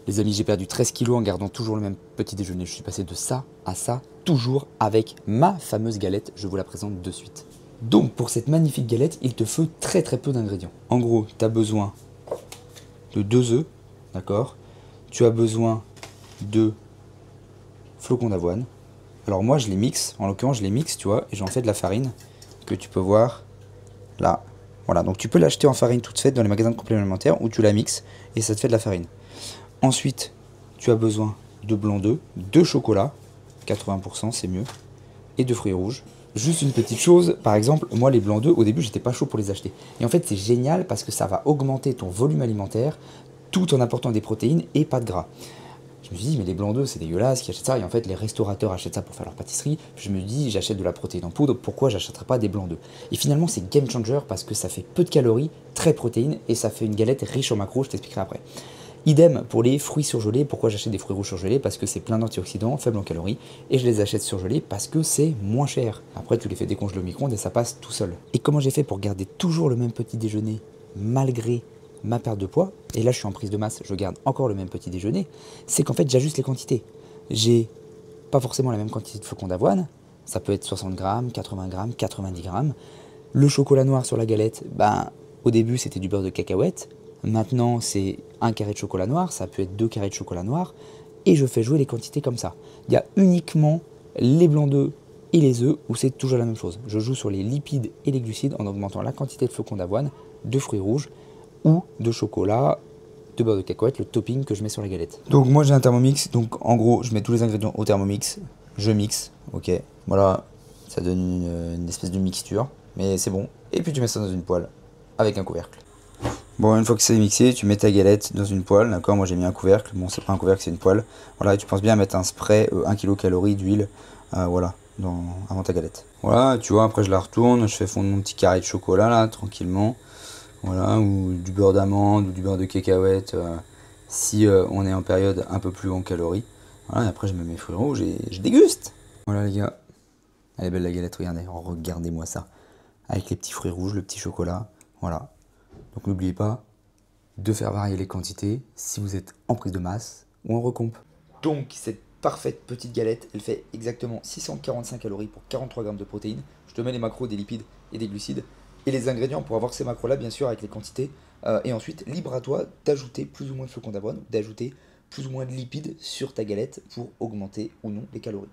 Les amis, j'ai perdu 13 kilos en gardant toujours le même petit déjeuner. Je suis passé de ça à ça, toujours avec ma fameuse galette. Je vous la présente de suite. Donc, pour cette magnifique galette, il te faut très peu d'ingrédients. En gros, tu as besoin de 2 œufs, d'accord? Tu as besoin de flocons d'avoine. Alors moi, je les mixe. En l'occurrence, je les mixe, tu vois, et j'en fais de la farine que tu peux voir là. Voilà, donc tu peux l'acheter en farine toute faite dans les magasins de compléments alimentaires où tu la mixes et ça te fait de la farine. Ensuite, tu as besoin de blanc d'œuf, de chocolat, 80% c'est mieux, et de fruits rouges. Juste une petite chose, par exemple, moi les blancs d'œufs, au début j'étais pas chaud pour les acheter. Et en fait c'est génial parce que ça va augmenter ton volume alimentaire tout en apportant des protéines et pas de gras. Je me suis dit, mais les blancs d'œufs, c'est dégueulasse, qui achètent ça. Et en fait, les restaurateurs achètent ça pour faire leur pâtisserie. Je me dis, j'achète de la protéine en poudre, pourquoi j'achèterais pas des blancs d'œufs? Et finalement, c'est game changer parce que ça fait peu de calories, très protéines, et ça fait une galette riche en macros, je t'expliquerai après. Idem pour les fruits surgelés. Pourquoi j'achète des fruits rouges surgelés? Parce que c'est plein d'antioxydants, faible en calories, et je les achète surgelés parce que c'est moins cher. Après, tu les fais décongeler au micro-ondes et ça passe tout seul. Et comment j'ai fait pour garder toujours le même petit déjeuner, malgré ma perte de poids, et là je suis en prise de masse, je garde encore le même petit déjeuner, c'est qu'en fait j'ajuste les quantités. J'ai pas forcément la même quantité de flocons d'avoine, ça peut être 60 grammes, 80 grammes, 90 grammes. Le chocolat noir sur la galette, ben, au début c'était du beurre de cacahuète, maintenant c'est un carré de chocolat noir, ça peut être 2 carrés de chocolat noir, et je fais jouer les quantités comme ça. Il y a uniquement les blancs d'œufs et les œufs où c'est toujours la même chose. Je joue sur les lipides et les glucides en augmentant la quantité de flocons d'avoine, de fruits rouges, ou de chocolat, de beurre de cacahuète, le topping que je mets sur la galette. Donc moi j'ai un Thermomix, donc en gros je mets tous les ingrédients au Thermomix, je mixe, ok, voilà, ça donne une espèce de mixture, mais c'est bon. Et puis tu mets ça dans une poêle, avec un couvercle. Bon, une fois que c'est mixé, tu mets ta galette dans une poêle, d'accord, moi j'ai mis un couvercle, bon c'est pas un couvercle c'est une poêle, voilà, et tu penses bien à mettre un spray 1 kcal d'huile, voilà, avant ta galette. Voilà, tu vois, après je la retourne, je fais fondre mon petit carré de chocolat là, tranquillement. Voilà, ou du beurre d'amande ou du beurre de cacahuète si on est en période un peu plus en calories. Voilà, et après je mets mes fruits rouges et je déguste. Voilà les gars, elle est belle la galette, regardez, regardez-moi ça. Avec les petits fruits rouges, le petit chocolat, voilà. Donc n'oubliez pas de faire varier les quantités si vous êtes en prise de masse ou en recomp. Donc cette parfaite petite galette, elle fait exactement 645 calories pour 43 grammes de protéines. Je te mets les macros des lipides et des glucides. Et les ingrédients pour avoir ces macros-là, bien sûr, avec les quantités. Et ensuite, libre à toi d'ajouter plus ou moins de flocons d'avoine, d'ajouter plus ou moins de lipides sur ta galette pour augmenter ou non les calories.